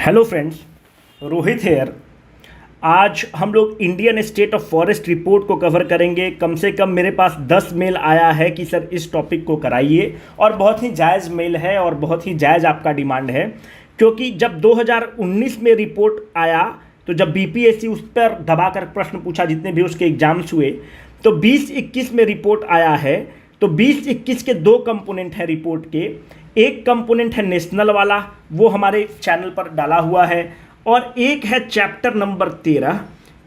Hello friends, Rohit hair. आज हम लोग Indian state of forest report को कवर करेंगे। कम से कम मेरे पास 10 मेल आया है कि सर इस टॉपिक को कराइए, और बहुत ही जायज़ मेल है और बहुत ही जायज़ आपका डिमांड है। क्योंकि जब 2019 में रिपोर्ट आया तो जब बीपीएससी उस पर दबाकर प्रश्न पूछा, जितने भी उसके एग्जाम्स हुए, तो 2021 में रिपोर्ट आया है। तो 2021 के दो कंपोनेंट हैं रिपोर्ट के। एक कंपोनेंट है नेशनल वाला, वो हमारे चैनल पर डाला हुआ है, और एक है चैप्टर नंबर 13।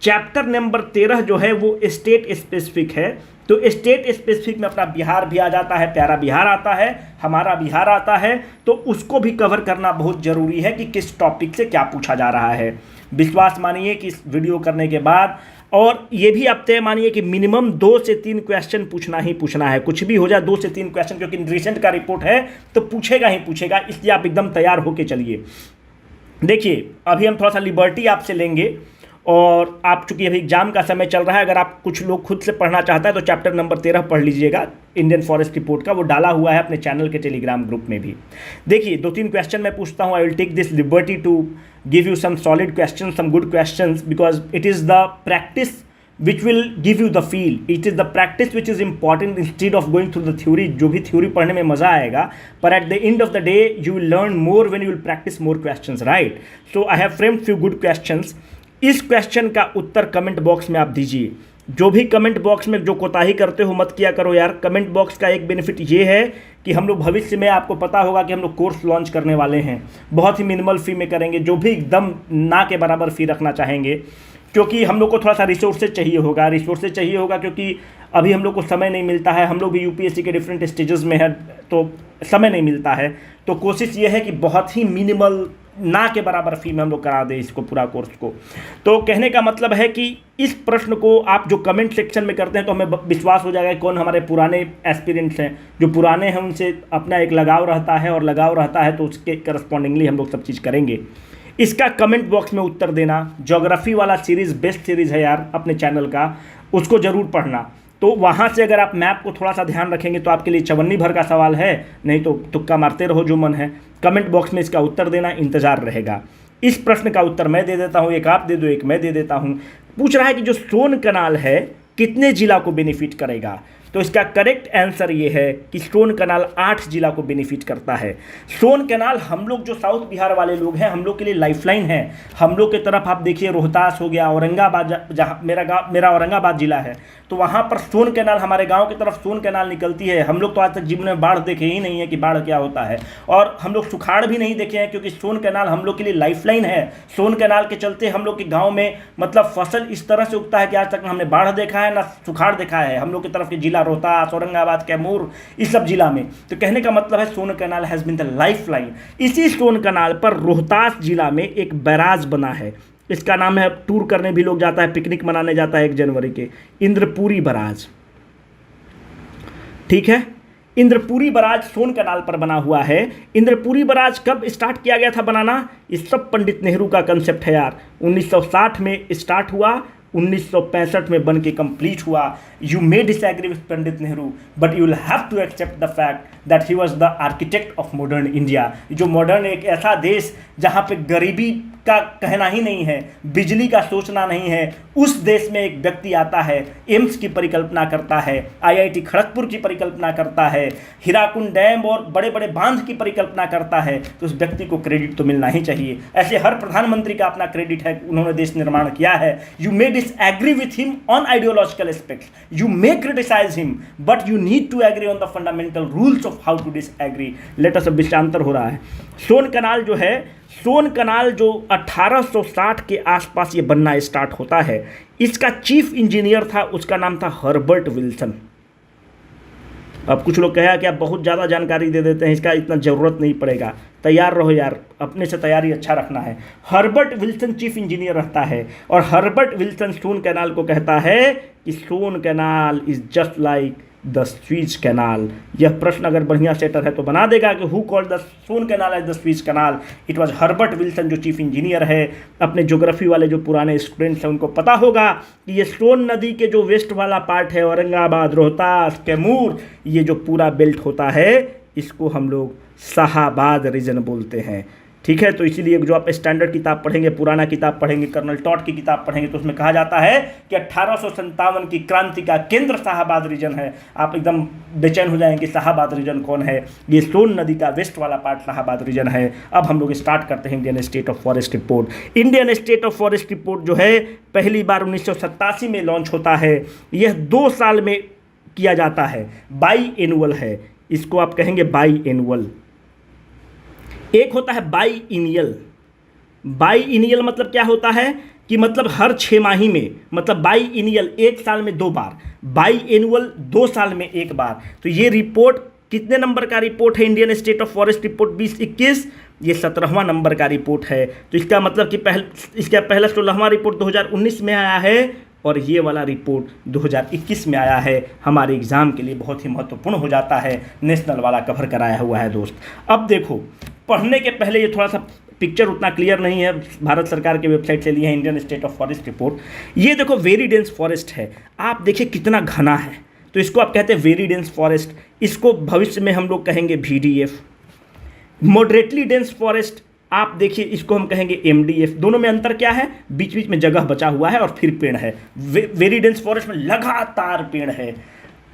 चैप्टर नंबर 13 जो है वो स्टेट स्पेसिफिक है। तो स्टेट स्पेसिफिक में अपना बिहार भी आ जाता है, प्यारा बिहार आता है, हमारा बिहार आता है। तो उसको भी कवर करना बहुत ज़रूरी है कि किस टॉपिक से क्या पूछा जा रहा है। विश्वास मानिए कि इस वीडियो करने के बाद, और ये भी आप तय मानिए कि मिनिमम 2 से 3 क्वेश्चन पूछना ही पूछना है। कुछ भी हो जाए 2 से 3 क्वेश्चन, क्योंकि रिसेंट का रिपोर्ट है तो पूछेगा ही पूछेगा, इसलिए आप एकदम तैयार होके चलिए। देखिए, अभी हम थोड़ा सा लिबर्टी आपसे लेंगे, और आप चूंकि अभी एग्जाम का समय चल रहा है, अगर आप कुछ लोग खुद से पढ़ना चाहता है तो चैप्टर नंबर 13 पढ़ लीजिएगा इंडियन फॉरेस्ट रिपोर्ट का। वो डाला हुआ है अपने चैनल के टेलीग्राम ग्रुप में भी। देखिए, 2-3 क्वेश्चन मैं पूछता हूँ। I will take this liberty to give you some solid question, some good question, because it is the practice which will give you the feel. It is the practice which is important instead of going through the theory. जो भी theory पढ़ने में मज़ा आएगा, पर at the end of the day you will learn more when you will practice more questions, right? So I have framed few good questions. इस question का उत्तर comment box में आप दीजिए। जो भी कमेंट बॉक्स में जो कोताही करते हो मत किया करो यार। कमेंट बॉक्स का एक बेनिफिट ये है कि हम लोग भविष्य में, आपको पता होगा कि हम लोग कोर्स लॉन्च करने वाले हैं, बहुत ही मिनिमल फी में करेंगे, जो भी एकदम ना के बराबर फी रखना चाहेंगे। क्योंकि हम लोग को थोड़ा सा रिसोर्सेज चाहिए होगा, क्योंकि अभी हम लोग को समय नहीं मिलता है। हम लोग भी यूपीएससी के डिफरेंट स्टेजेस में है, तो समय नहीं मिलता है। तो कोशिश ये है कि बहुत ही मिनिमल, ना के बराबर फी में हम लोग करा दें इसको, पूरा कोर्स को। तो कहने का मतलब है कि इस प्रश्न को आप जो कमेंट सेक्शन में करते हैं तो हमें विश्वास हो जाएगा कि कौन हमारे पुराने एस्पिरेंट्स हैं। जो पुराने हैं उनसे अपना एक लगाव रहता है, और लगाव रहता है तो उसके करस्पॉन्डिंगली हम लोग सब चीज़ करेंगे। इसका कमेंट बॉक्स में उत्तर देना। ज्योग्राफी वाला सीरीज़ बेस्ट सीरीज़ है यार अपने चैनल का, उसको ज़रूर पढ़ना। तो वहाँ से अगर आप मैप को थोड़ा सा ध्यान रखेंगे तो आपके लिए चवन्नी भर का सवाल है, नहीं तो तुक्का मारते रहो जो मन है। कमेंट बॉक्स में इसका उत्तर देना, इंतज़ार रहेगा। इस प्रश्न का उत्तर मैं दे देता हूँ, एक आप दे दो, एक मैं दे देता हूँ। पूछ रहा है कि जो सोन कनाल है कितने जिला को बेनिफिट करेगा। तो इसका करेक्ट आंसर ये है कि सोन कनाल 8 जिला को बेनिफिट करता है। सोन कनाल हम लोग जो साउथ बिहार वाले लोग हैं, हम लोग के लिए लाइफलाइन है। हम लोग की तरफ आप देखिए, रोहतास हो गया, औरंगाबाद, जहाँ मेरा औरंगाबाद जिला है, तो वहाँ पर सोन कैनाल, हमारे गांव की तरफ सोन कैनाल निकलती है। हम लोग तो आज तक जीवन में बाढ़ देखे ही नहीं है कि बाढ़ क्या होता है, और हम लोग सुखाड़ भी नहीं देखे हैं, क्योंकि सोन कैनाल हम लोग के लिए लाइफलाइन है। सोन कैनाल के चलते हम लोग के गांव में मतलब फसल इस तरह से उगता है कि आज तक हमने बाढ़ देखा है ना सुखाड़ देखा है। हम लोग की तरफ के जिला रोहतास, औरंगाबाद, कैमूर, इस सब जिला में। तो कहने का मतलब है Son canal has been the lifeline. इसी सोन कैनाल पर रोहतास जिला में एक बैराज बना है। इसका नाम है, टूर करने भी लोग जाता है, पिकनिक मनाने जाता है 1 जनवरी के, इंद्रपुरी बराज। ठीक है, इंद्रपुरी बराज सोन कैनाल पर बना हुआ है। इंद्रपुरी बराज कब स्टार्ट किया गया था बनाना, ये सब पंडित नेहरू का कंसेप्ट है यार। 1960 में स्टार्ट हुआ, 1965 में बन के कंप्लीट हुआ। You may disagree with Pandit Nehru, but you will have to accept the fact that he was the architect of modern India. जो मॉडर्न, एक ऐसा देश जहाँ पे गरीबी का कहना ही नहीं है, बिजली का सोचना नहीं है, उस देश में एक व्यक्ति आता है, एम्स की परिकल्पना करता है, आईआईटी खड़गपुर की परिकल्पना करता है, हीराकुंड डैम और बड़े बड़े बांध की परिकल्पना करता है, तो उस व्यक्ति को क्रेडिट तो मिलना ही चाहिए। ऐसे हर प्रधानमंत्री का अपना क्रेडिट है, उन्होंने देश निर्माण किया है। You may disagree with him on ideological aspects, you may criticise him, but you need to agree on the fundamental rules of how to disagree. Let us, अब विषयांतर हो रहा है। सोन कैनाल जो है, सोन कैनाल जो 1860 के आसपास ये बनना स्टार्ट होता है। इसका चीफ इंजीनियर था, उसका नाम था हर्बर्ट विल्सन। अब कुछ लोग कहेगा कि आप बहुत ज़्यादा जानकारी दे देते हैं, इसका इतना ज़रूरत नहीं पड़ेगा। तैयार रहो यार, अपने से तैयारी अच्छा रखना है। हर्बर्ट विल्सन चीफ इंजीनियर रहता है, और हर्बर्ट विल्सन सोन कैनाल को कहता है कि Son canal is just like the Suez canal. यह प्रश्न अगर बढ़िया सेटर है तो बना देगा कि who called the Son canal as the Suez canal. It was Herbert Wilson, जो चीफ इंजीनियर है। अपने ज्योग्राफी वाले जो पुराने स्टूडेंट्स हैं उनको पता होगा कि ये सोन नदी के जो वेस्ट वाला पार्ट है, औरंगाबाद, रोहतास, कैमूर, ये जो पूरा बेल्ट होता है, इसको हम लोग शाहाबाद रीजन बोलते हैं। ठीक है। तो इसीलिए जो आप स्टैंडर्ड किताब पढ़ेंगे, पुराना किताब पढ़ेंगे, कर्नल टॉड की किताब पढ़ेंगे, तो उसमें कहा जाता है कि 1857 की क्रांति का केंद्र शाहाबाद रीजन है। आप एकदम बेचैन हो जाएंगे, शाहाबाद रीजन कौन है? ये सोन नदी का वेस्ट वाला पार्ट शाहाबाद रीजन है। अब हम लोग स्टार्ट करते हैं Indian state of forest report. Indian state of forest report जो है पहली बार 1987 में लॉन्च होता है। यह 2 साल में किया जाता है, बाई एनुअल है, इसको आप कहेंगे बाई एनुअल। एक होता है बाई इनियल। बाई इनियल मतलब क्या होता है कि मतलब हर 6 माही में, मतलब बाई इनियल 1 साल में 2 बार, बाई एनुअल 2 साल में 1 बार। तो ये रिपोर्ट कितने नंबर का रिपोर्ट है? Indian state of forest report 2021, ये 17वां नंबर का रिपोर्ट है। तो इसका मतलब कि इसका पहला 16वां रिपोर्ट 2019 में आया है और ये वाला रिपोर्ट 2021 में आया है। हमारे एग्ज़ाम के लिए बहुत ही महत्वपूर्ण हो जाता है, नेशनल वाला कवर कराया हुआ है दोस्त। अब देखो, पढ़ने के पहले ये थोड़ा सा पिक्चर उतना क्लियर नहीं है, भारत सरकार के वेबसाइट से लिए है Indian state of forest report. ये देखो वेरी डेंस फॉरेस्ट है, आप देखिए कितना घना है, तो इसको आप कहते हैं वेरी डेंस फॉरेस्ट। इसको भविष्य में हम लोग कहेंगे VDF। मॉडरेटली डेंस फॉरेस्ट आप देखिए, इसको हम कहेंगे MDF। दोनों में अंतर क्या है? बीच बीच में जगह बचा हुआ है और फिर पेड़ है। वेरी डेंस फॉरेस्ट में लगातार पेड़ है।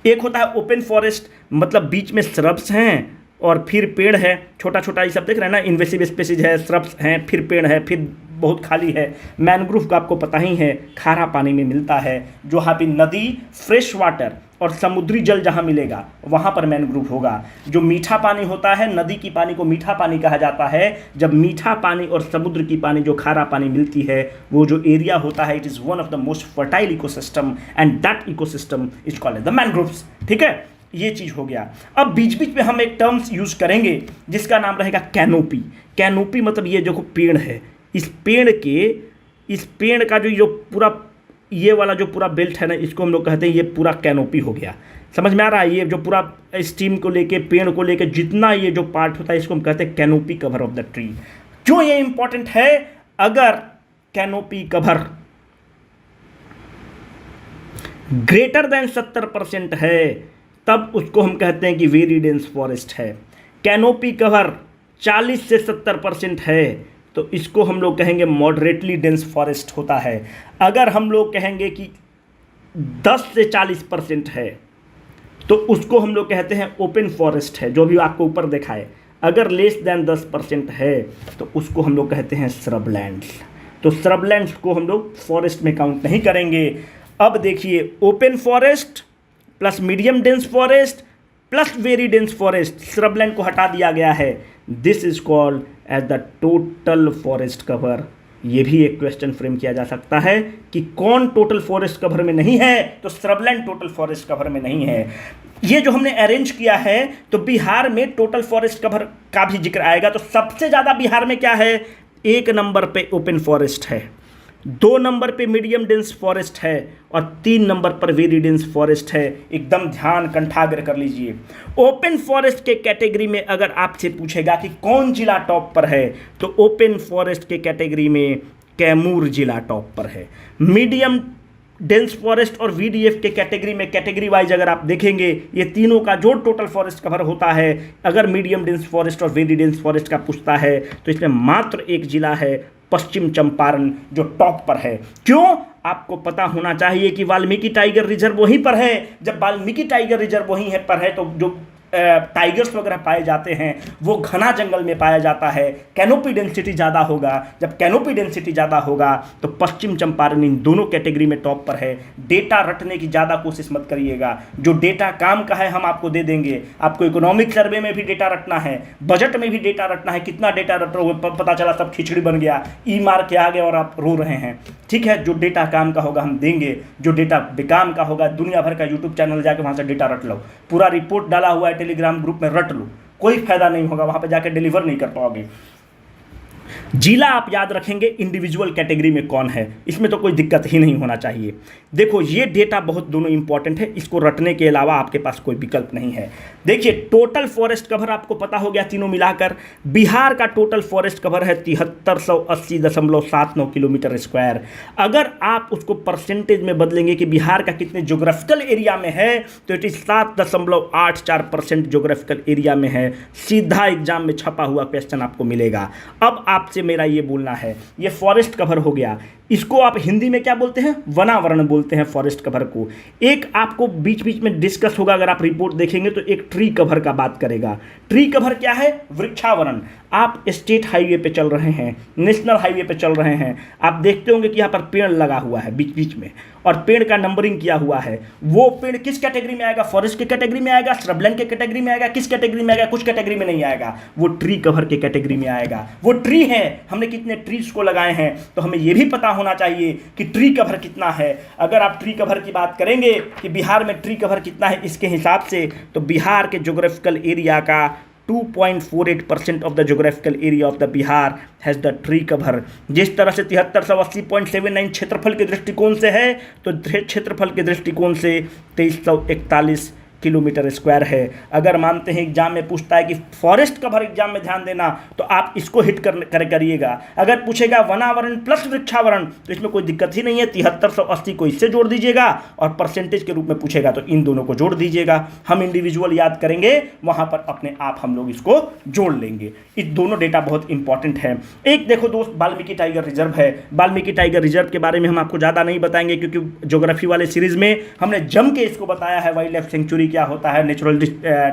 एक होता है ओपन फॉरेस्ट, मतलब बीच में श्रब्स हैं और फिर पेड़ है, छोटा छोटा, ये सब देख रहे हैं ना, इन्वेसिव स्पेसीज है, श्रब्स हैं, फिर पेड़ है, फिर बहुत खाली है। मैनग्रोव का आपको पता ही है, खारा पानी में मिलता है, जो यहाँ पे नदी, फ्रेश वाटर और समुद्री जल जहाँ मिलेगा वहाँ पर मैनग्रोव होगा। जो मीठा पानी होता है, नदी की पानी को मीठा पानी कहा जाता है। जब मीठा पानी और समुद्र की पानी, जो खारा पानी मिलती है, वो जो एरिया होता है, it is one of the most fertile ecosystem and that ecosystem is called the mangroves. ठीक है, ये चीज़ हो गया। अब बीच बीच में हम एक टर्म्स यूज करेंगे जिसका नाम रहेगा कैनोपी। कैनोपी मतलब ये जो पेड़ है, इस पेड़ का जो पूरा ये वाला जो पूरा बेल्ट है ना, इसको हम लोग कहते हैं ये पूरा कैनोपी हो गया। समझ में आ रहा है? ये जो पूरा स्टीम को लेके, पेड़ को लेके जितना ये जो पार्ट होता है, इसको हम कहते हैं canopy cover of the tree. क्यों ये इंपॉर्टेंट है? अगर कैनोपी कवर ग्रेटर देन 70% है, तब उसको हम कहते हैं कि वेरी डेंस फॉरेस्ट है। कैनोपी कवर 40 से 70% है, तो इसको हम लोग कहेंगे मॉडरेटली डेंस फॉरेस्ट होता है। अगर हम लोग कहेंगे कि 10 से 40% है, तो उसको हम लोग कहते हैं ओपन फॉरेस्ट है, जो भी आपको ऊपर देखा है। अगर लेस देन 10% है, तो उसको हम लोग कहते हैं श्रबलैंड्स। तो श्रबलैंड्स को हम लोग फॉरेस्ट में काउंट नहीं करेंगे। अब देखिए, open forest plus medium dense forest plus very dense forest, shrubland को हटा दिया गया है। This is called as the total forest cover. ये भी एक क्वेश्चन फ्रेम किया जा सकता है कि कौन टोटल फॉरेस्ट कवर में नहीं है, तो श्रबलैंड टोटल फॉरेस्ट कवर में नहीं है। ये जो हमने अरेंज किया है, तो बिहार में टोटल फॉरेस्ट कवर का भी जिक्र आएगा। तो सबसे ज़्यादा बिहार में क्या है? 1 नंबर पे ओपन फॉरेस्ट है, 2 नंबर पे मीडियम डेंस फॉरेस्ट है और 3 नंबर पर वेरी डेंस फॉरेस्ट है। एकदम ध्यान कंठाग्र कर लीजिए। ओपन फॉरेस्ट के कैटेगरी में अगर आपसे पूछेगा कि कौन जिला टॉप पर है, तो ओपन फॉरेस्ट के कैटेगरी में कैमूर जिला टॉप पर है। मीडियम डेंस फॉरेस्ट और VDF के कैटेगरी में, कैटेगरी वाइज अगर आप देखेंगे, ये तीनों का जो टोटल फॉरेस्ट कवर होता है, अगर मीडियम डेंस फॉरेस्ट और वेरी डेंस फॉरेस्ट का पूछता है, तो इसमें मात्र एक जिला है, पश्चिम चंपारण, जो टॉप पर है। क्यों? आपको पता होना चाहिए कि वाल्मीकि टाइगर रिजर्व वहीं पर है। जब वाल्मीकि टाइगर रिजर्व वहीं पर है, तो जो टाइगर्स वगैरह पाए जाते हैं वो घना जंगल में पाया जाता है। कैनोपी डेंसिटी ज़्यादा होगा। जब कैनोपी डेंसिटी ज़्यादा होगा, तो पश्चिम चंपारण इन दोनों कैटेगरी में टॉप पर है। डेटा रटने की ज़्यादा कोशिश मत करिएगा, जो डेटा काम का है हम आपको दे देंगे। आपको इकोनॉमिक सर्वे में भी डेटा रटना है, बजट में भी डेटा रटना है। कितना डेटा रट रहे हो, पता चला सब खिचड़ी बन गया, ई मार के आ गए और आप रो रहे हैं। ठीक है, जो डेटा काम का होगा हम देंगे, जो डेटा बेकाम का होगा दुनिया भर का यूट्यूब चैनल जाके वहाँ से डेटा रट लो। पूरा रिपोर्ट डाला हुआ है टेलीग्राम ग्रुप में, रट लो, कोई फायदा नहीं होगा, वहाँ पे जाके डिलीवर नहीं कर पाओगे। जिला आप याद रखेंगे, इंडिविजुअल कैटेगरी में कौन है, इसमें तो कोई दिक्कत ही नहीं होना चाहिए। देखो ये डेटा बहुत दोनों इंपॉर्टेंट है, इसको रटने के अलावा आपके पास कोई विकल्प नहीं है। देखिए टोटल फॉरेस्ट कवर आपको पता हो गया तीनों मिलाकर, बिहार का टोटल फॉरेस्ट कवर है 7380.79 किलोमीटर स्क्वायर। अगर आप उसको परसेंटेज में बदलेंगे कि बिहार का कितने जोग्राफिकल एरिया में है, तो इट इज 7.84% जोग्राफिकल एरिया में है। सीधा एग्जाम में छपा हुआ क्वेश्चन आपको मिलेगा। अब आपसे मेरा ये बोलना है, ये फॉरेस्ट कवर हो गया, इसको आप हिंदी में क्या बोलते हैं, वनावरण बोलते हैं फॉरेस्ट कवर को। एक आपको बीच बीच में डिस्कस होगा, अगर आप रिपोर्ट देखेंगे तो एक ट्री कवर का बात करेगा। ट्री कवर क्या है, वृक्षावरण। आप स्टेट हाईवे पे चल रहे हैं, नेशनल हाईवे पे चल रहे हैं, आप देखते होंगे कि यहाँ पर पेड़ लगा हुआ है बीच बीच में, और पेड़ का नंबरिंग किया हुआ है। वो पेड़ किस कैटेगरी में आएगा, फॉरेस्ट के कैटेगरी में आएगा, श्रबलैंड के कैटेगरी में आएगा, किस कैटेगरी में आएगा, कुछ कैटेगरी में नहीं आएगा, वो ट्री कवर के कैटेगरी में आएगा। वो ट्री है, हमने कितने ट्रीज को लगाए हैं, तो हमें ये भी पता होना चाहिए कि ट्री कवर कितना है। अगर आप ट्री कवर की बात करेंगे कि बिहार में ट्री कवर कितना है इसके हिसाब से, तो बिहार के जोग्राफिकल एरिया का 2.48% of the geographical area of the Bihar has the tree cover. जिस तरह से 7380.79 क्षेत्रफल के दृष्टिकोण से है, तो क्षेत्रफल के दृष्टिकोण से 2341 किलोमीटर स्क्वायर है। अगर मानते हैं एग्जाम में पूछता है कि फॉरेस्ट कवर, एग्जाम में ध्यान देना, तो आप इसको हिट करिएगा। अगर पूछेगा वनावरण प्लस वृक्षावरण, तो इसमें कोई दिक्कत ही नहीं है, 7380 को इससे जोड़ दीजिएगा, और परसेंटेज के रूप में पूछेगा तो इन दोनों को जोड़ दीजिएगा। हम इंडिविजुअल याद करेंगे, वहां पर अपने आप हम लोग इसको जोड़ लेंगे। ये दोनों डेटा बहुत इंपॉर्टेंट है। एक देखो दोस्त, वाल्मीकि टाइगर रिजर्व है। वाल्मीकि टाइगर रिजर्व के बारे में हम आपको ज़्यादा नहीं बताएंगे, क्योंकि ज्योग्राफी वाले सीरीज में हमने जम के इसको बताया है, वाइल्ड लाइफ सेंचुरी क्या होता है, नेचुरल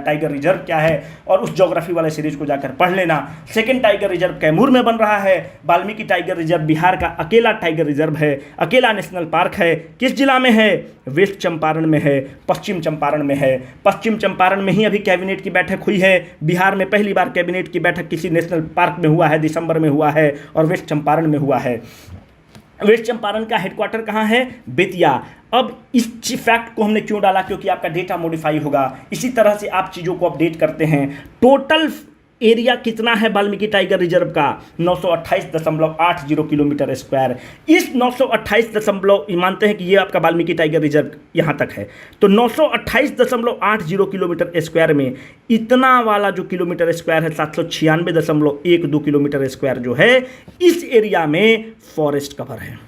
टाइगर रिजर्व क्या है, और उस ज्योग्राफी वाले सीरीज को जाकर पढ़ लेना। सेकंड टाइगर रिजर्व कैमूर में बन रहा है। वाल्मीकि टाइगर रिजर्व बिहार का अकेला टाइगर रिजर्व है, अकेला नेशनल पार्क है। किस जिला में है, वेस्ट चंपारण में है, पश्चिम चंपारण में है। पश्चिम चंपारण में ही अभी कैबिनेट की बैठक हुई है। बिहार में पहली बार कैबिनेट की बैठक किसी नेशनल पार्क में हुआ है, दिसंबर में हुआ है, और वेस्ट चंपारण में हुआ है। वेस्ट चंपारण का हेडक्वार्टर कहाँ है, बेतिया। अब इस फैक्ट को हमने क्यों डाला, क्योंकि आपका डेटा मॉडिफाई होगा। इसी तरह से आप चीज़ों को अपडेट करते हैं। टोटल एरिया कितना है वाल्मीकि टाइगर रिजर्व का, 928.80 किलोमीटर स्क्वायर। इस 928 मानते हैं कि ये आपका वाल्मीकि टाइगर रिजर्व यहाँ तक है, तो 928.80 किलोमीटर स्क्वायर में इतना वाला जो किलोमीटर स्क्वायर है, 796.12 किलोमीटर स्क्वायर जो है, इस एरिया में फॉरेस्ट कवर है।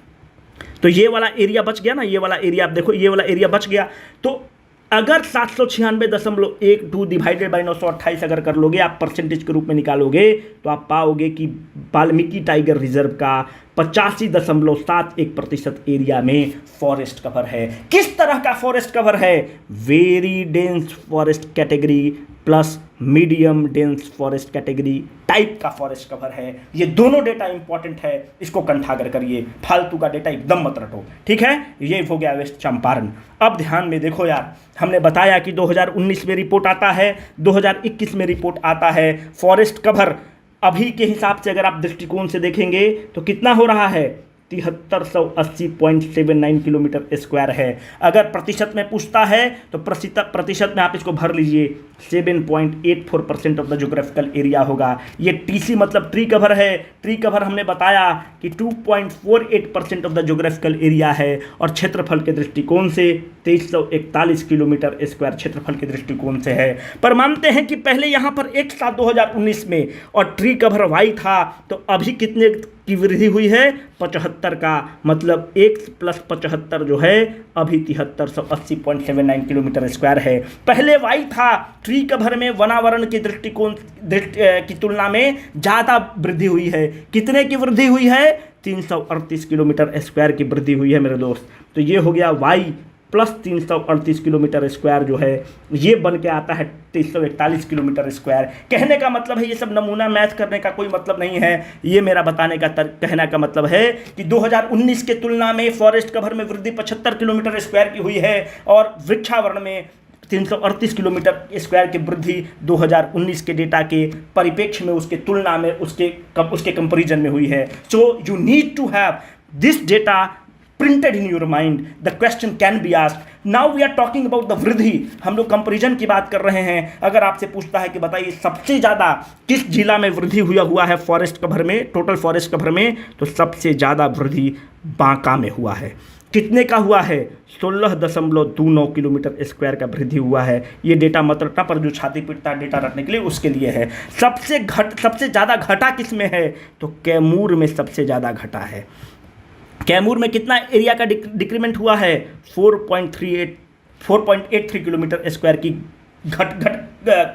तो ये वाला एरिया बच गया ना, ये वाला एरिया आप देखो, ये वाला एरिया बच गया। तो अगर 796.12 डिवाइडेड बाई 928 अगर कर लोगे, आप परसेंटेज के रूप में निकालोगे, तो आप पाओगे कि वाल्मीकि टाइगर रिजर्व का 85.71% एरिया में फॉरेस्ट कवर है। किस तरह का फॉरेस्ट कवर है, very dense forest category plus medium dense forest category type का फॉरेस्ट कवर है। ये दोनों डेटा इंपॉर्टेंट है, इसको कंठागर करिए, फालतू का डेटा एकदम मत रटो, ठीक है। ये हो गया वेस्ट चंपारण। अब ध्यान में देखो यार, हमने बताया कि 2019 में रिपोर्ट आता है, 2021 में रिपोर्ट आता है। फॉरेस्ट कवर अभी के हिसाब से अगर आप दृष्टिकोण से देखेंगे तो कितना हो रहा है, 7380.79 किलोमीटर स्क्वायर है। अगर प्रतिशत में पूछता है तो प्रतिशत में आप इसको भर लीजिए, 7.84% ऑफ द जोग्राफिकल एरिया होगा। ये टीसी मतलब ट्री कवर है। ट्री कवर हमने बताया कि 2.48% ऑफ द जोग्राफिकल एरिया है, और क्षेत्रफल के दृष्टिकोण से 2341 किलोमीटर स्क्वायर क्षेत्रफल के दृष्टिकोण से है। पर मानते हैं कि पहले यहाँ पर एक साथ 2019 में और ट्री कवर वाई था, तो अभी कितने की वृद्धि हुई है, 75 का, मतलब 1 + 75 जो है अभी 7380.79 किलोमीटर स्क्वायर है। पहले वाई था, ट्री कवर में वनावरण के दृष्टिकोण की तुलना में ज़्यादा वृद्धि हुई है। कितने की वृद्धि हुई है, 338 किलोमीटर स्क्वायर की वृद्धि हुई है मेरे दोस्त। तो ये हो गया वाई प्लस 338 किलोमीटर स्क्वायर जो है, ये बन के आता है 2341 किलोमीटर स्क्वायर। कहने का मतलब है, ये सब नमूना मैथ करने का कोई मतलब नहीं है, ये मेरा बताने का कहने का मतलब है कि 2019 के तुलना में फॉरेस्ट कवर में वृद्धि 75 किलोमीटर स्क्वायर की हुई है, और वृक्षावरण में 338 किलोमीटर स्क्वायर की वृद्धि 2019 के डेटा के परिप्रेक्ष्य में, उसके तुलना में, उसके कंपेरिजन में हुई है। So you need to have this data printed in your mind, the question can be asked. Now we are talking about the वृद्धि, हम लोग कंपेरिजन की बात कर रहे हैं। अगर आपसे पूछता है कि बताइए सबसे ज़्यादा किस जिला में वृद्धि हुआ है फॉरेस्ट कवर में, टोटल फॉरेस्ट कवर में, तो सबसे ज़्यादा वृद्धि बांका में हुआ है। कितने का हुआ है? 16.29 किलोमीटर स्क्वायर का वृद्धि हुआ है। ये डेटा मत रखना, पर जो छाती पीटता है डेटा रखने के लिए उसके लिए है। सबसे ज़्यादा घटा किस में है? तो कैमूर में सबसे ज़्यादा घटा है। कैमूर में कितना एरिया का डिक्रीमेंट हुआ है? 4.83 किलोमीटर स्क्वायर की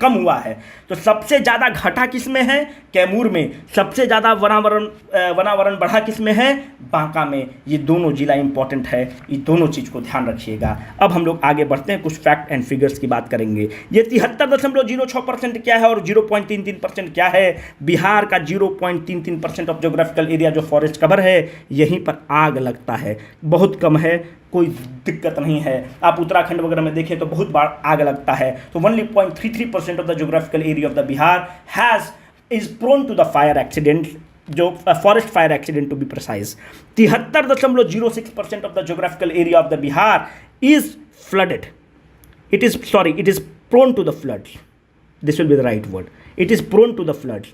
कम हुआ है। तो सबसे ज़्यादा घटा किस में है? कैमूर में। सबसे ज़्यादा वनावरण बढ़ा किस में है? बांका में। ये दोनों जिला इंपॉर्टेंट है, ये दोनों चीज़ को ध्यान रखिएगा। अब हम लोग आगे बढ़ते हैं, कुछ फैक्ट एंड फिगर्स की बात करेंगे। ये 73.06% क्या है और 0.33% क्या है? बिहार का 0.33% ऑफ जोग्राफिकल एरिया जो फॉरेस्ट कवर है, यहीं पर आग लगता है। बहुत कम है, कोई दिक्कत नहीं है। आप उत्तराखंड वगैरह में देखें तो बहुत बार आग लगता है। तो only 0.33% of the geographical area of the Bihar is prone to the fire accident, जो forest fire accident to be precise. 73.06% of the geographical area of the Bihar is flooded. It is prone to the floods. This will be the right word. It is prone to the floods.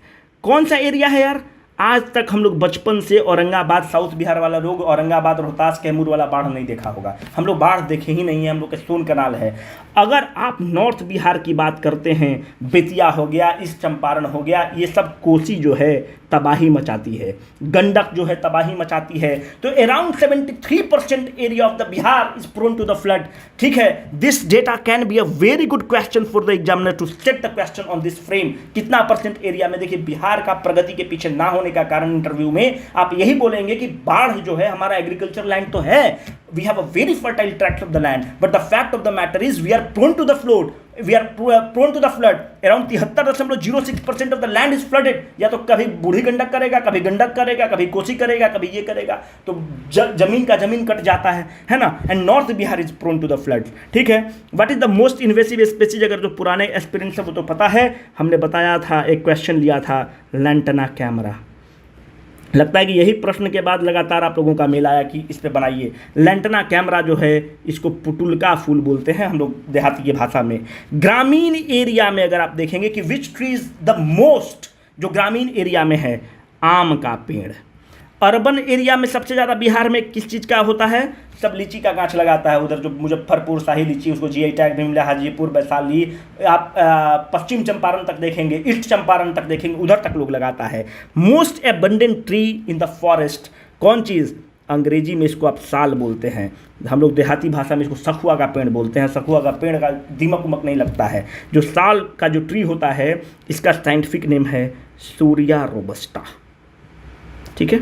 कौन सा area है यार? आज तक हम लोग बचपन से औरंगाबाद, साउथ बिहार वाला लोग औरंगाबाद, रोहतास, कैमूर वाला बाढ़ नहीं देखा होगा। हम लोग बाढ़ देखे ही नहीं है, हम लोग के सोन कनाल है। अगर आप नॉर्थ बिहार की बात करते हैं, बेतिया हो गया, ईस्ट चंपारण हो गया, ये सब कोसी जो है तबाही मचाती है, गंडक जो है तबाही मचाती है। तो around 73% area of the Bihar is prone to the flood. ठीक है, this data can be a very good question for the examiner to set the question on this frame. कितना परसेंट एरिया में? देखिए, बिहार का प्रगति के पीछे ना होने का कारण इंटरव्यू में आप यही बोलेंगे कि बाढ़ जो है, हमारा एग्रीकल्चर लैंड तो है, we have a very fertile tract of the land, but the fact of the matter is we are prone to the flood, we are prone to the flood. Around 73.06% of the land is flooded. या तो कभी बूढ़ी गंडक करेगा, कभी गंडक करेगा, कभी कोसी करेगा, कभी ये करेगा, तो जमीन का जमीन कट जाता है ना। And north Bihar is prone to the flood. ठीक है, what is the most invasive species? अगर जो पुराने एक्सपीरियंस है वो तो पता है, हमने बताया था, एक क्वेश्चन लिया था, लैंटना कैमरा। लगता है कि यही प्रश्न के बाद लगातार आप लोगों का मेल आया कि इस पे बनाइए। लैंटना कैमरा जो है, इसको पुटुलका फूल बोलते हैं हम लोग देहाती की भाषा में। ग्रामीण एरिया में अगर आप देखेंगे कि which tree is the most, जो ग्रामीण एरिया में है, आम का पेड़। अर्बन एरिया में सबसे ज़्यादा बिहार में किस चीज़ का होता है? सब लीची का गाछ लगाता है। उधर जो मुजफ्फरपुर शाही लीची, उसको जीआई टैग भी मिला, हाजीपुर, वैशाली, आप पश्चिम चंपारण तक देखेंगे, ईस्ट चंपारण तक देखेंगे, उधर तक लोग लगाता है। Most abundant tree in the forest, कौन चीज़? अंग्रेजी में इसको आप साल बोलते हैं, हम लोग देहाती भाषा में इसको सखुआ का पेड़ बोलते हैं। सखुआ का पेड़ का दीमक उमक नहीं लगता है। जो साल का जो ट्री होता है, इसका साइंटिफिक नेम है सूरिया रोबस्टा। ठीक है,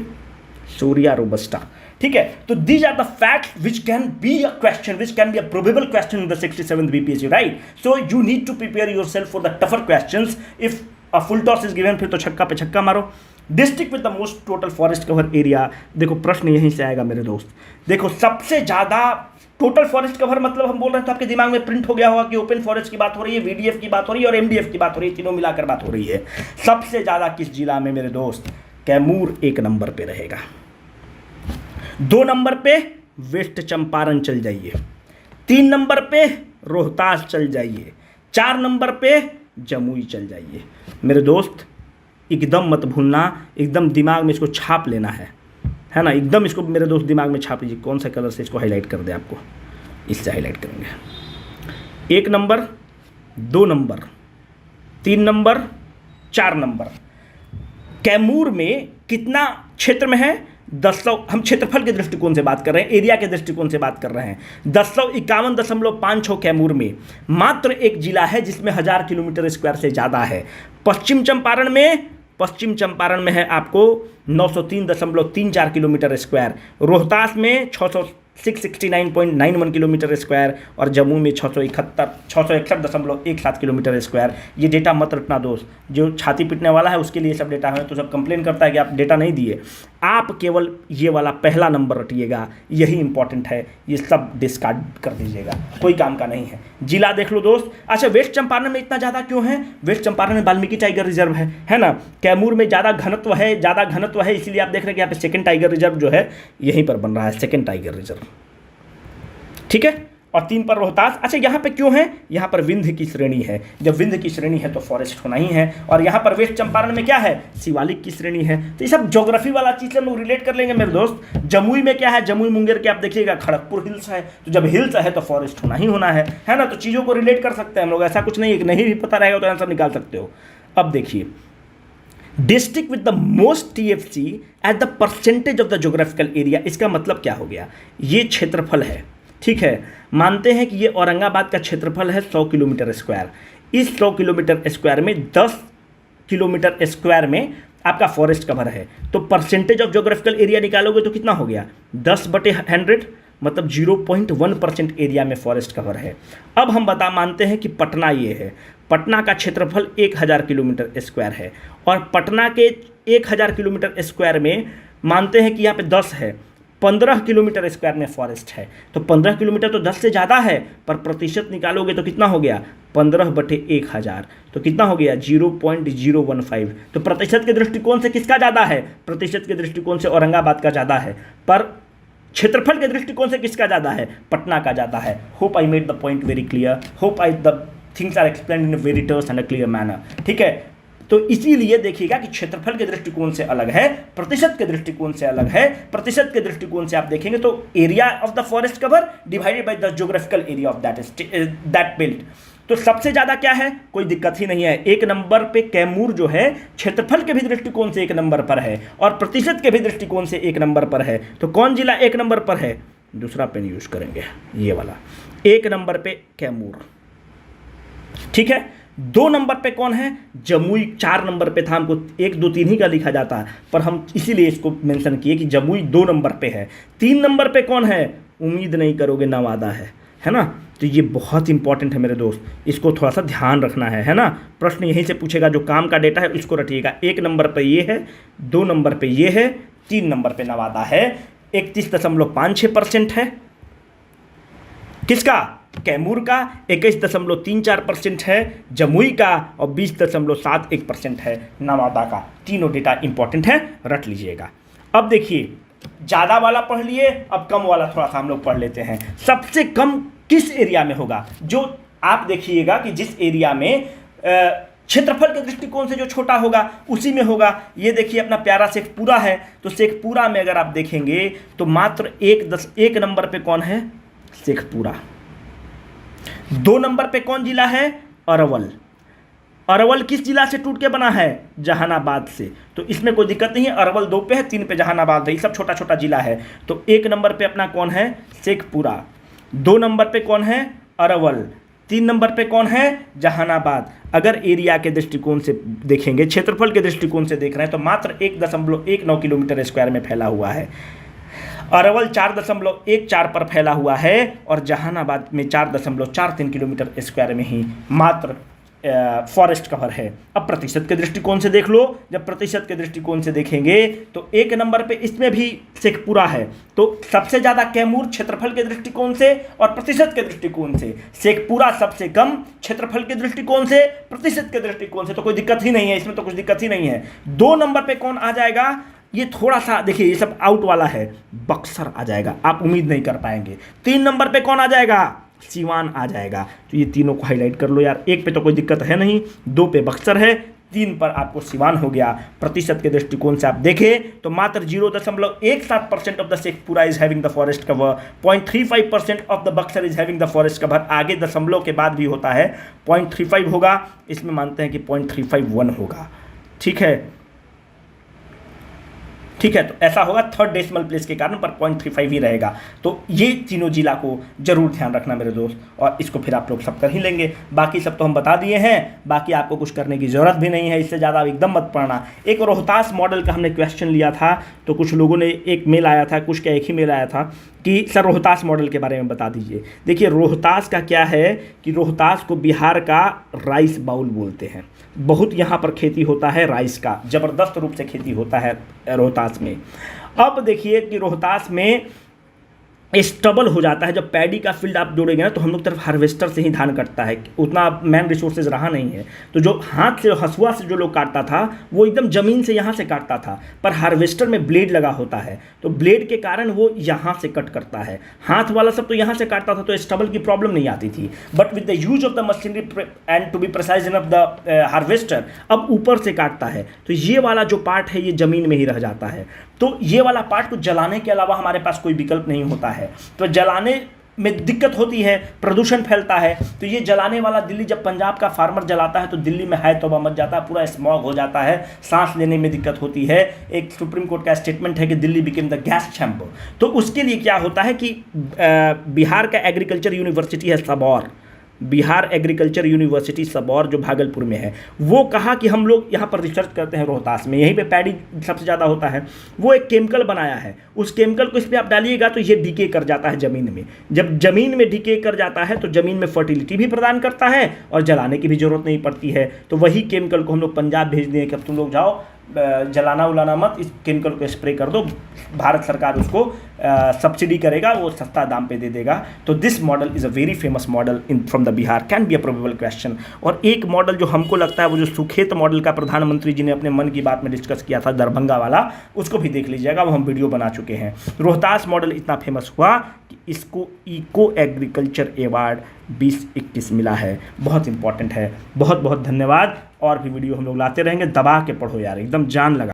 सूरिया रोबस्टा। ठीक है, तो these are the facts which can be a question, which can be a probable question in the 67th BPSC, right? So you need to prepare yourself for the tougher questions. If a full toss is given, फिर तो छक्का पे छक्का मारो। District with the most total forest cover area, देखो प्रश्न यहीं से आएगा मेरे दोस्त। देखो, सबसे ज़्यादा टोटल फॉरेस्ट कवर मतलब हम बोल रहे हैं तो आपके दिमाग में प्रिंट हो गया होगा कि ओपन फॉरेस्ट की बात हो रही है, VDF की बात हो रही है और MDF की बात हो रही है, तीनों मिलाकर बात हो रही है। सबसे ज़्यादा किस जिला में मेरे दोस्त? कैमूर 1 नंबर पे रहेगा। 2 नंबर पे वेस्ट चंपारण चल जाइए, 3 नंबर पे रोहतास चल जाइए, 4 नंबर पे जमुई चल जाइए। मेरे दोस्त एकदम मत भूलना, एकदम दिमाग में इसको छाप लेना है ना, एकदम इसको मेरे दोस्त दिमाग में छाप लीजिए। कौन सा कलर से इसको हाईलाइट कर दे? आपको इससे हाईलाइट करेंगे। 1 number, 2 number, 3 number, 4 number. Kaimur में कितना क्षेत्र में है? 1000, हम क्षेत्रफल के दृष्टिकोण से बात कर रहे हैं, एरिया के दृष्टिकोण से बात कर रहे हैं। 1051.56 कैमूर में मात्र एक जिला है जिसमें 1000 किलोमीटर स्क्वायर से ज़्यादा है। पश्चिम चंपारण में है आपको 903.34 किलोमीटर स्क्वायर, रोहतास में 669.91 किलोमीटर स्क्वायर और जम्मू में 661.17 किलोमीटर स्क्वायर। ये डेटा मत रखना दोस्त, जो छाती पीटने वाला है उसके लिए सब डेटा है, तो सब कंप्लेन करता है कि आप डेटा नहीं दिए। आप केवल ये वाला पहला नंबर रटिएगा, यही इंपॉर्टेंट है, ये सब डिस्कार्ड कर दीजिएगा, कोई काम का नहीं है। जिला देख लो दोस्त। अच्छा, वेस्ट चंपारण में इतना ज़्यादा क्यों है? वेस्ट चंपारण में वाल्मीकि टाइगर रिजर्व है ना। कैमूर में ज़्यादा घनत्व है, इसीलिए आप देख रहे हैं कि यहाँ पे सेकंड टाइगर रिजर्व जो है यहीं पर बन रहा है, सेकंड टाइगर रिजर्व, ठीक है। और 3 पर रोहतास। अच्छा, यहाँ पे क्यों है? यहाँ पर विंध्य की श्रेणी है, जब विंध्य की श्रेणी है तो फॉरेस्ट होना ही है। और यहाँ पर वेस्ट चंपारण में क्या है? शिवालिक की श्रेणी है। तो ये सब ज्योग्राफी वाला चीज़ से हम लोग रिलेट कर लेंगे मेरे दोस्त। जमुई में क्या है? जमुई मुंगेर के आप देखिएगा खड़गपुर हिल्स है, तो जब हिल्स है तो फॉरेस्ट होना ही होना है ना। तो चीज़ों को रिलेट कर सकते हैं हम लोग, ऐसा कुछ नहीं है, नहीं भी पता रहेगा तो आंसर निकाल सकते हो। अब देखिए, district with the most TFC at the percentage of the geographical area, इसका मतलब क्या हो गया? ये क्षेत्रफल है, ठीक है। मानते हैं कि ये औरंगाबाद का क्षेत्रफल है 100 किलोमीटर स्क्वायर। इस 100 किलोमीटर स्क्वायर में 10 किलोमीटर स्क्वायर में आपका फॉरेस्ट कवर है, तो परसेंटेज ऑफ जोग्राफिकल एरिया निकालोगे तो कितना हो गया? 10/100, मतलब 0.1% एरिया में फॉरेस्ट कवर है। अब हम मानते हैं कि पटना ये है, पटना का क्षेत्रफल 1000 किलोमीटर स्क्वायर है, और पटना के 1000 किलोमीटर स्क्वायर में मानते हैं कि यहाँ पे 10 है, 15 किलोमीटर स्क्वायर में फॉरेस्ट है। तो 15 किलोमीटर तो 10 से ज़्यादा है, पर प्रतिशत निकालोगे तो कितना हो गया? 15/1000, तो कितना हो गया? 0.015। तो प्रतिशत के दृष्टिकोण से किसका ज़्यादा है? प्रतिशत के दृष्टिकोण से औरंगाबाद का ज़्यादा है, पर क्षेत्रफल के दृष्टिकोण से किसका ज़्यादा है? पटना का ज़्यादा है। Hope I made the point very clear, hope I the things are explained in very terse and a clear manner, ठीक है। तो इसीलिए देखिएगा कि क्षेत्रफल के दृष्टिकोण से अलग है, प्रतिशत के दृष्टिकोण से अलग है। प्रतिशत के दृष्टिकोण से आप देखेंगे तो area of the forest cover divided by the geographical area of that belt. तो सबसे ज़्यादा क्या है? कोई दिक्कत ही नहीं है। 1 नंबर पे कैमूर जो है क्षेत्रफल के भी दृष्टिकोण से 1 नंबर पर है, और प्रतिशत के भी दृष्टिकोण से 1 नंबर पर है। तो कौन जिला 1 नंबर पर है? दूसरा पेन यूज करेंगे, ये वाला। 1 नंबर पे कैमूर, ठीक है। 2 नंबर पे कौन है? जमुई। 4 नंबर पे था, हमको 1 2 3 ही का लिखा जाता है, पर हम इसीलिए इसको मेंशन किए कि जमुई 2 नंबर पे है। 3 नंबर पे कौन है? उम्मीद नहीं करोगे, नवादा है ना। तो ये बहुत इंपॉर्टेंट है मेरे दोस्त, इसको थोड़ा सा ध्यान रखना है ना। प्रश्न यहीं से पूछेगा, जो काम का डेटा है इसको रटिएगा। 1 नंबर पे ये है, 2 नंबर पे ये है, 3 नंबर पे नवादा है। 31.56% है किसका? कैमूर का। 21.34% है जमुई का, और 20.71% है नवादा का। तीनों डेटा इंपॉर्टेंट है, रट लीजिएगा। अब देखिए, ज़्यादा वाला पढ़ लिए, अब कम वाला थोड़ा सा हम लोग पढ़ लेते हैं। सबसे कम किस एरिया में होगा? जो आप देखिएगा कि जिस एरिया में क्षेत्रफल के दृष्टिकोण से जो छोटा होगा उसी में होगा। ये देखिए अपना प्यारा शेखपुरा है, तो शेखपुरा में अगर आप देखेंगे तो मात्र 1 नंबर पे कौन है? शेखपुरा। 2 नंबर पे कौन जिला है? अरवल। अरवल किस जिला से टूट के बना है? जहानाबाद से। तो इसमें कोई दिक्कत नहीं है, अरवल 2 पे है, 3 पे जहानाबाद है, ये सब छोटा छोटा जिला है। तो 1 नंबर पे अपना कौन है? शेखपुरा। 2 नंबर पे कौन है? अरवल। 3 नंबर पे कौन है? जहानाबाद। अगर एरिया के दृष्टिकोण से देखेंगे, क्षेत्रफल के दृष्टिकोण से देख रहे हैं, तो मात्र 1.19 किलोमीटर स्क्वायर में फैला हुआ है। अरवल 4.14 पर फैला हुआ है, और जहानाबाद में 4.43 किलोमीटर स्क्वायर में ही मात्र फॉरेस्ट कवर है। अब प्रतिशत के दृष्टिकोण से देख लो, जब प्रतिशत के दृष्टिकोण से देखेंगे तो 1 नंबर पे इसमें भी शेखपुरा है। तो सबसे ज़्यादा कैमूर क्षेत्रफल के दृष्टिकोण से और प्रतिशत के दृष्टिकोण से, शेखपुरा सबसे कम क्षेत्रफल के दृष्टिकोण से, प्रतिशत के दृष्टिकोण से। तो कोई दिक्कत ही नहीं है, इसमें तो कुछ दिक्कत ही नहीं है। 2 नंबर पे कौन आ जाएगा? ये थोड़ा सा देखिए, ये सब आउट वाला है, बक्सर आ जाएगा, आप उम्मीद नहीं कर पाएंगे। 3 नंबर पे कौन आ जाएगा? सीवान आ जाएगा। तो ये तीनों को हाईलाइट कर लो यार। 1 पे तो कोई दिक्कत है नहीं, 2 पे बक्सर है, 3 पर आपको सीवान हो गया। प्रतिशत के दृष्टिकोण से आप देखें तो मात्र 0.17% of the Sheikhpura is having the forest cover, 0.35% of the Buxar is having the forest cover. आगे दशमलव के बाद भी होता है, 0.35 होगा, इसमें मानते हैं कि 0.351 होगा, ठीक है। ठीक है, तो ऐसा होगा 3rd डेसिमल प्लेस के कारण, पर 0.35 ही रहेगा। तो ये तीनों जिला को जरूर ध्यान रखना मेरे दोस्त, और इसको फिर आप लोग सब कर ही लेंगे। बाकी सब तो हम बता दिए हैं, बाकी आपको कुछ करने की ज़रूरत भी नहीं है, इससे ज़्यादा एकदम मत पढ़ना। एक रोहतास मॉडल का हमने क्वेश्चन लिया था, तो कुछ लोगों ने एक मेल आया था, कुछ का एक ही मेल आया था कि सर रोहतास मॉडल के बारे में बता दीजिए। देखिए रोहतास का क्या है कि रोहतास को बिहार का राइस बाउल बोलते हैं। बहुत यहाँ पर खेती होता है राइस का, ज़बरदस्त रूप से खेती होता है रोहतास रोहतास में। अब देखिए कि रोहतास में स्टबल हो जाता है। जब पैडी का फील्ड आप जोड़ेंगे ना, तो हम लोग तरफ हार्वेस्टर से ही धान कटता है, उतना मैन रिसोर्सेज रहा नहीं है। तो जो हाथ से हंसुआ से जो लोग काटता था वो एकदम ज़मीन से यहाँ से काटता था, पर हार्वेस्टर में ब्लेड लगा होता है, तो ब्लेड के कारण वो यहाँ से कट करता है। हाथ वाला सब तो यहाँ से काटता था, तो स्टबल की प्रॉब्लम नहीं आती थी। But with the use of the machinery and to be precise in of the harvester, अब ऊपर से काटता है, तो ये वाला जो पार्ट है ये ज़मीन में ही रह जाता है। तो ये वाला पार्ट को जलाने के अलावा हमारे पास कोई विकल्प नहीं होता है, तो जलाने में दिक्कत होती है, प्रदूषण फैलता है। तो ये जलाने वाला दिल्ली, जब पंजाब का फार्मर जलाता है तो दिल्ली में है तौबा मच जाता है, पूरा स्मॉग हो जाता है, सांस लेने में दिक्कत होती है। एक सुप्रीम कोर्ट का स्टेटमेंट है कि Delhi became the gas chamber. तो उसके लिए क्या होता है कि बिहार का एग्रीकल्चर यूनिवर्सिटी है सबौर, बिहार एग्रीकल्चर यूनिवर्सिटी सबौर जो भागलपुर में है, वो कहा कि हम लोग यहाँ पर रिसर्च करते हैं रोहतास में, यहीं पे पैडी सबसे ज़्यादा होता है। वो एक केमिकल बनाया है, उस केमिकल को इस पर आप डालिएगा तो ये डीके कर जाता है ज़मीन में। जब ज़मीन में डीके कर जाता है तो ज़मीन में फर्टिलिटी भी प्रदान करता है और जलाने की भी ज़रूरत नहीं पड़ती है। तो वही केमिकल को हम लोग पंजाब भेज दिए कि अब तुम लोग जाओ, जलाना उलाना मत, इस केमिकल को स्प्रे कर दो, भारत सरकार उसको सब्सिडी करेगा, वो सस्ता दाम पे दे देगा। तो this model is a very famous model in from the Bihar, can be a probable question. और एक मॉडल जो हमको लगता है वो जो सुखेत मॉडल का प्रधानमंत्री जी ने अपने मन की बात में डिस्कस किया था, दरभंगा वाला, उसको भी देख लीजिएगा, वो हम वीडियो बना चुके हैं। रोहतास मॉडल इतना फेमस हुआ कि इसको इको एग्रीकल्चर अवार्ड 2021 मिला है। बहुत इंपॉर्टेंट है। बहुत बहुत धन्यवाद। और भी वीडियो हम लोग लाते रहेंगे। दबा के पढ़ो यार, एकदम जान लगा।